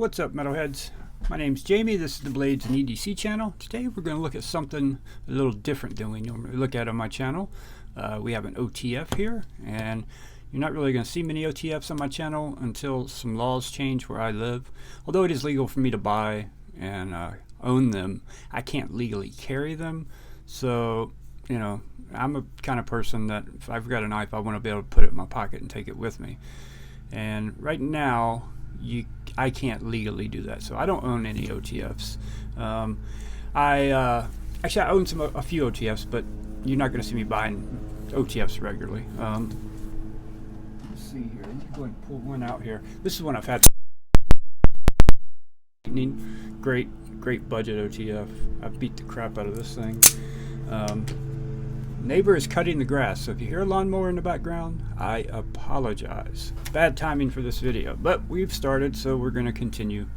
What's up, metalheads? My name's Jamie. This is the Blades and EDC channel. Today we're going to look at something a little different than we normally look at on my channel. We have an OTF here, and you're not really going to see many OTFs on my channel until some laws change where I live. Although it is legal for me to buy and own them, I can't legally carry them. So, you know, I'm a kind of person that if I've got a knife, I want to be able to put it in my pocket and take it with me. And right now, I can't legally do that, so I don't own any OTFs. Actually, I own a few OTFs, but you're not going to see me buying OTFs regularly. Let's see here. Let me go ahead and pull one out here. This is one I've had. Great budget OTF. I beat the crap out of this thing. Neighbor is cutting the grass, so if you hear a lawnmower in the background, I apologize. Bad timing for this video, but we've started, so we're going to continue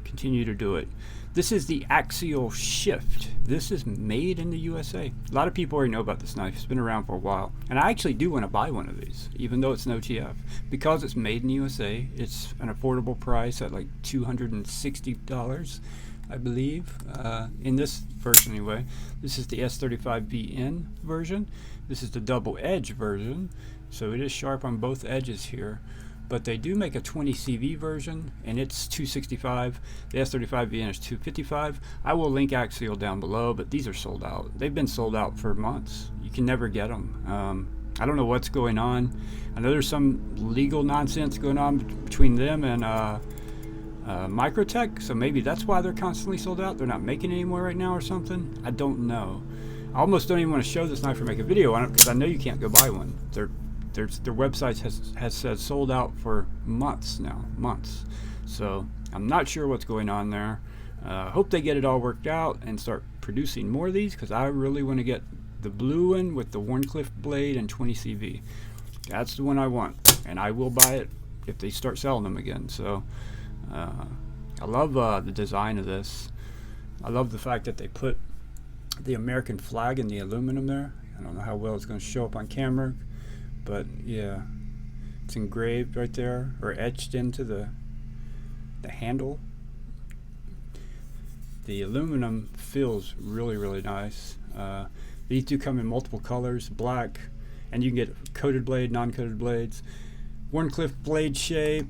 to do it. This is the Axial Shift. This is made in the USA. A lot of people already know about this knife. It's been around for a while, and I actually do want to buy one of these, even though it's an OTF. Because it's made in the USA, it's an affordable price at like $260. I believe, in this version anyway. This is the S35VN version. This is the double edge version, so it is sharp on both edges here. But they do make a 20CV version, and it's $265. The S35VN is $255. I will link Axial down below, but these are sold out. They've been sold out for months. You can never get them. I don't know what's going on. I know there's some legal nonsense going on between them and Microtech, so maybe that's why they're constantly sold out. They're not making any more right now or something. I don't know. I almost don't even want to show this knife or make a video on it because I know you can't go buy one. Their website has said sold out for months now, So I'm not sure what's going on there. Hope they get it all worked out and start producing more of these, because I really want to get the blue one with the Wharncliffe blade and 20 CV. That's the one I want, and I will buy it if they start selling them again. So I love the design of this. I love the fact that they put the American flag in the aluminum there. I don't know how well it's going to show up on camera, but yeah, it's engraved right there, or etched into the handle. The aluminum feels really nice. These do come in multiple colors, black, and you can get coated blade, non-coated blades, Wharncliffe blade shape,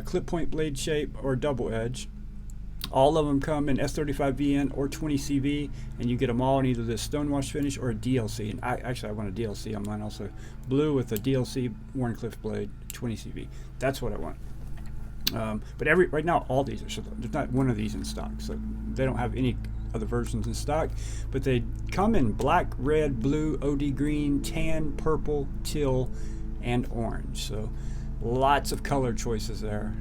clip point blade shape, or double edge. All of them come in S35VN or 20CV, and you get them all in either this stonewash finish or a DLC. And I want a DLC on mine also. Blue with a DLC Wharncliffe blade, 20CV. That's what I want. But right now, all these are sold out. There's not one of these in stock, so they don't have any other versions in stock. But they come in black, red, blue, OD green, tan, purple, teal, and orange. So lots of color choices there.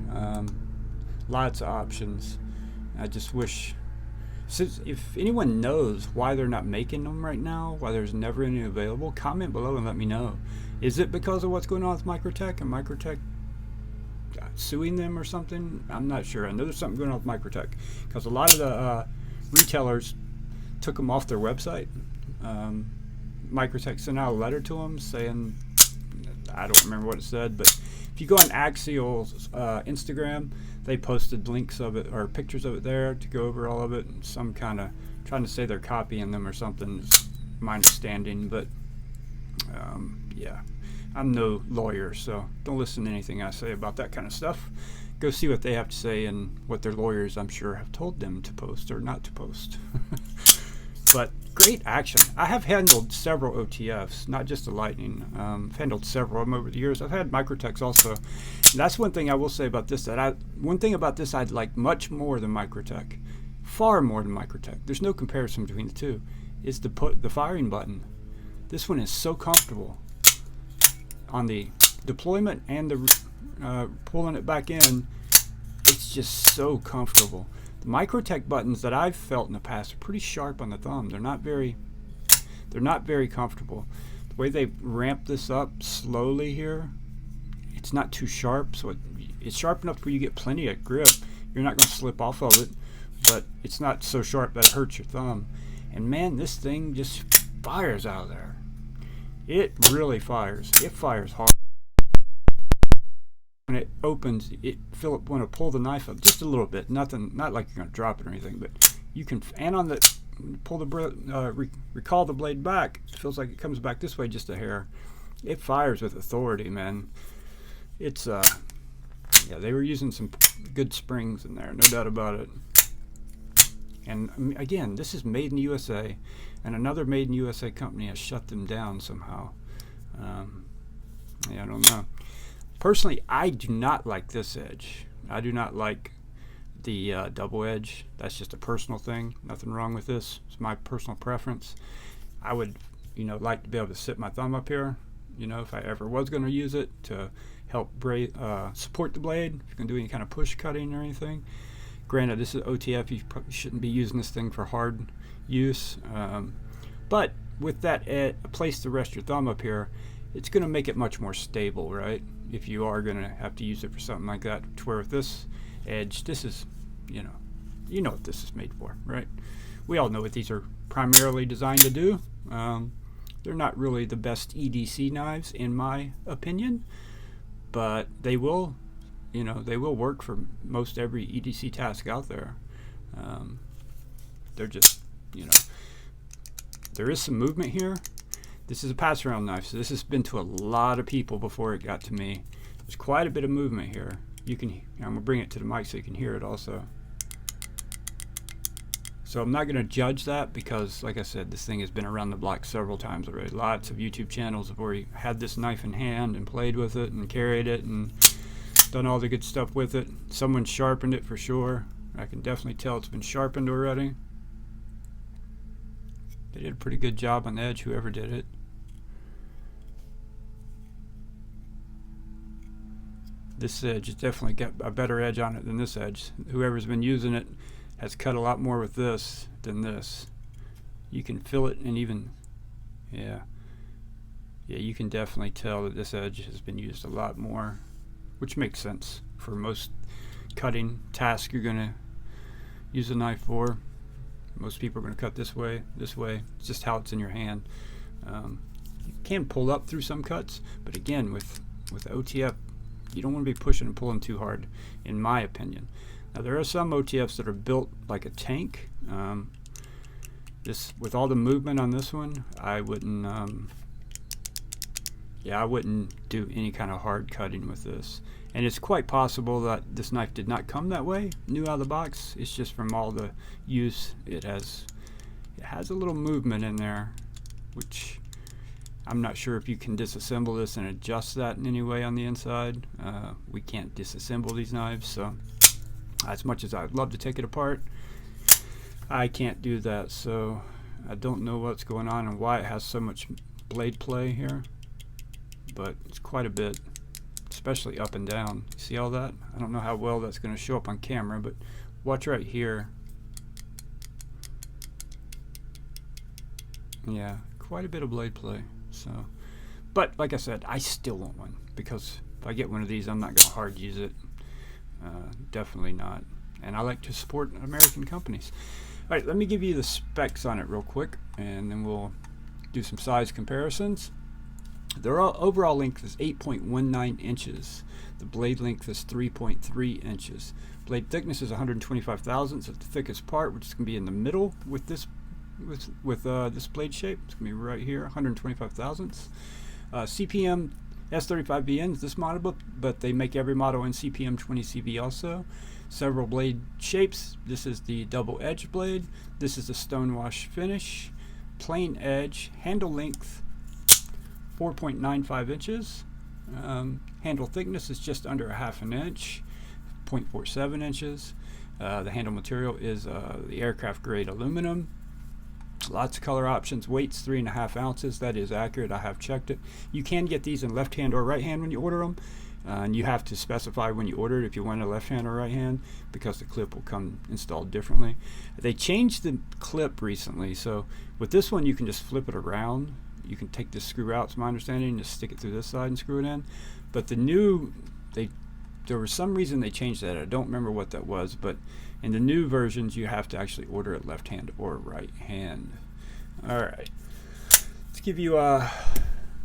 Lots of options. I just wish, if anyone knows why they're not making them right now, why there's never any available, comment below and let me know. Is it because of what's going on with Microtech and Microtech suing them or something? I'm not sure. I know there's something going on with Microtech, because a lot of the retailers took them off their website. Microtech sent out a letter to them saying, I don't remember what it said, but if you go on Axial's Instagram, they posted links of it or pictures of it there to go over all of it, and some kind of trying to say they're copying them or something is my understanding. But yeah, I'm no lawyer, so don't listen to anything I say about that kind of stuff. Go see what they have to say and what their lawyers, I'm sure, have told them to post or not to post. But great action. I have handled several OTFs, not just the Lightning. I've handled several of them over the years. I've had Microtechs also. And that's one thing I will say about this. One thing about this I'd like much more than Microtech, far more than Microtech. There's no comparison between the two. Is the firing button. This one is so comfortable on the deployment and the pulling it back in. It's just so comfortable. The Microtech buttons that I've felt in the past are pretty sharp on the thumb. They're not very comfortable. The way they ramp this up slowly here, it's not too sharp, so it's sharp enough where you get plenty of grip. You're not going to slip off of it, but it's not so sharp that it hurts your thumb. And man, this thing just fires out of there. 'It really fires. It fires hard. when it opens, it want to pull the knife up just a little bit. Nothing, not like you're going to drop it or anything, but you can. And on the pull the recall the blade back, it feels like it comes back this way just a hair. It fires with authority, man. It's yeah, they were using some good springs in there, no doubt about it. And again, this is made in the USA, and another made in USA company has shut them down somehow. Yeah, I don't know. Personally, I do not like this edge. I do not like the double edge. That's just a personal thing. Nothing wrong with this. It's my personal preference. I would, like to be able to sit my thumb up here, if I ever was going to use it to help support the blade, if you can do any kind of push cutting or anything. Granted, this is OTF. You probably shouldn't be using this thing for hard use. But with that place to rest your thumb up here, it's going to make it much more stable, right? If you are going to have to use it for something like that, to where with this edge, this is, you know what this is made for, right? We all know what these are primarily designed to do. They're not really the best EDC knives, in my opinion, but they will, they will work for most every EDC task out there. They're just, there is some movement here. This is a pass-around knife, so this has been to a lot of people before it got to me. There's quite a bit of movement here. I'm going to bring it to the mic so you can hear it also. So I'm not going to judge that because, like I said, this thing has been around the block several times already. Lots of YouTube channels have already had this knife in hand and played with it and carried it and done all the good stuff with it. Someone sharpened it for sure. I can definitely tell it's been sharpened already. They did a pretty good job on the edge, whoever did it. This edge has definitely got a better edge on it than this edge. Whoever's been using it has cut a lot more with this than this. You can feel it, and even, yeah, you can definitely tell that this edge has been used a lot more, which makes sense for most cutting tasks you're going to use a knife for. Most people are going to cut this way. It's just how it's in your hand. You can pull up through some cuts, but again, with OTF, you don't want to be pushing and pulling too hard, in my opinion. Now, there are some OTFs that are built like a tank. This, with all the movement on this one, I wouldn't do any kind of hard cutting with this. And it's quite possible that this knife did not come that way, new out of the box. It's just from all the use, it has a little movement in there, which I'm not sure if you can disassemble this and adjust that in any way on the inside. We can't disassemble these knives, so as much as I'd love to take it apart, I can't do that. So I don't know what's going on and why it has so much blade play here, but it's quite a bit, especially up and down. See all that? I don't know how well that's going to show up on camera, but watch right here. Yeah, quite a bit of blade play. So, but like I said, I still want one, because if I get one of these, I'm not going to hard use it. Definitely not. And I like to support American companies. All right, let me give you the specs on it real quick, and then we'll do some size comparisons. Their overall length is 8.19 inches. The blade length is 3.3 inches. Blade thickness is 125 thousandths. It's the thickest part, which is going to be in the middle with this this blade shape. It's going to be right here, 125 thousandths. CPM S35BN is this model, but they make every model in CPM 20CV also. Several blade shapes. This is the double edge blade. This is the stonewash finish. Plain edge. Handle length 4.95 inches. Handle thickness is just under a half an inch, 0.47 inches. The handle material is the aircraft grade aluminum. Lots of color options. Weights 3.5 ounces. That is accurate. I have checked it. You can get these in left hand or right hand when you order them, and you have to specify when you order it if you want a left hand or right hand, because the clip will come installed differently. They changed the clip recently, so with this one you can just flip it around. You can take this screw out, it's my understanding, and just stick it through this side and screw it in. But the new, there was some reason they changed that. I don't remember what that was, but in the new versions you have to actually order it left hand or right hand. Alright, let's give you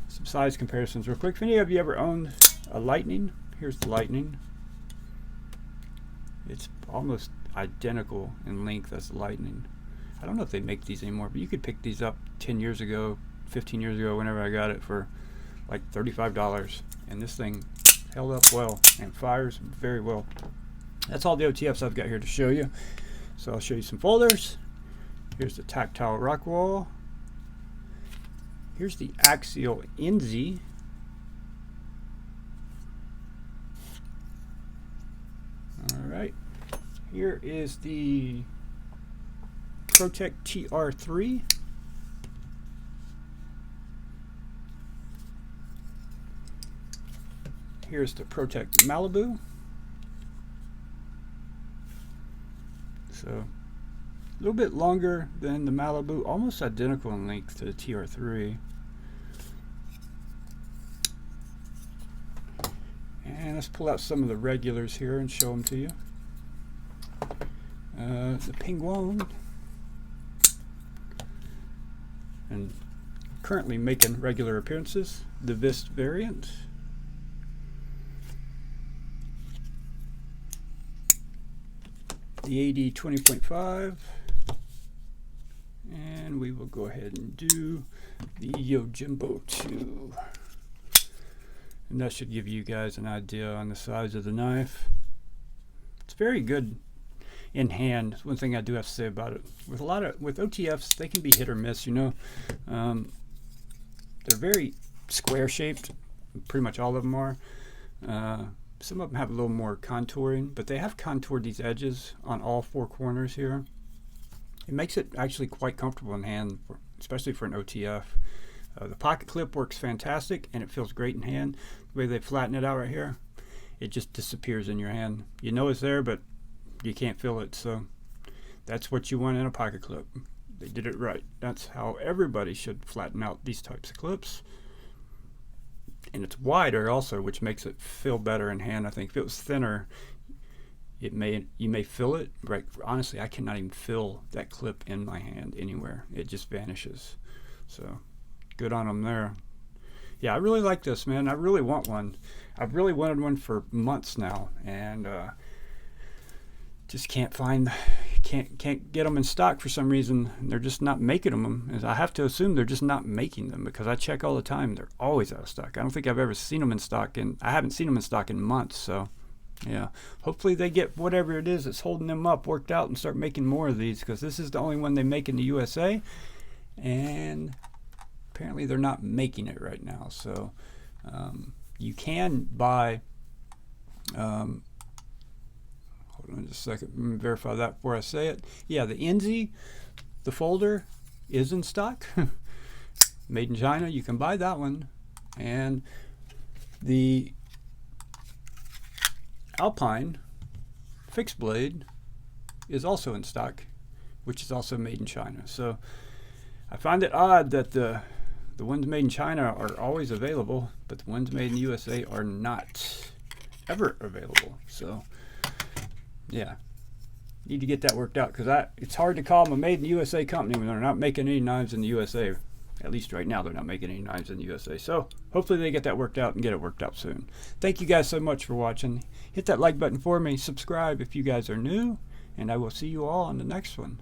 some size comparisons real quick. If any of you ever owned a Lightning, Here's the Lightning. It's almost identical in length as the Lightning. I don't know if they make these anymore, but you could pick these up 10 years ago, 15 years ago, whenever I got it, for like $35. And this thing held up well and fires very well. That's all the OTFs I've got here to show you. So I'll show you some folders. Here's the tactile rock wall. Here's the Axial NZ. Alright. Here is the Protect TR3. Here's the Protect Malibu. So a little bit longer than the Malibu, almost identical in length to the TR3. And let's pull out some of the regulars here and show them to you. The Penguin, and currently making regular appearances. The Vist variant. The AD 20.5. And we will go ahead and do the Yojimbo 2. And that should give you guys an idea on the size of the knife. It's very good in hand. That's one thing I do have to say about it. With OTFs, they can be hit or miss, you know. They're very square shaped. Pretty much all of them are. Some of them have a little more contouring, but they have contoured these edges on all four corners here. It makes it actually quite comfortable in hand, especially for an OTF. The pocket clip works fantastic, and it feels great in hand. The way they flatten it out right here, it just disappears in your hand. You know it's there, but you can't feel it. So that's what you want in a pocket clip. They did it right. That's how everybody should flatten out these types of clips. And it's wider also, which makes it feel better in hand. I think if it was thinner, you may feel it. Right? Honestly, I cannot even feel that clip in my hand anywhere. It just vanishes. So good on them there. Yeah, I really like this, man. I really want one. I've really wanted one for months now, and just can't get them in stock for some reason. They're just not making them. I have to assume they're just not making them, because I check all the time. They're always out of stock. I don't think I've ever seen them in stock, and I haven't seen them in stock in months. So yeah, hopefully they get whatever it is that's holding them up worked out and start making more of these, because this is the only one they make in the USA, and apparently they're not making it right now. So you can buy hold on just a second, let me verify that before I say it. Yeah, the NZ, the folder, is in stock. Made in China. You can buy that one. And the Alpine fixed blade is also in stock, which is also made in China. So I find it odd that the ones made in China are always available, but the ones made in the USA are not ever available. So yeah, need to get that worked out, because it's hard to call them a made in the USA company when they're not making any knives in the USA. At least right now they're not making any knives in the USA. So hopefully they get that worked out and get it worked out soon. Thank you guys so much for watching. Hit that like button for me. Subscribe if you guys are new, and I will see you all on the next one.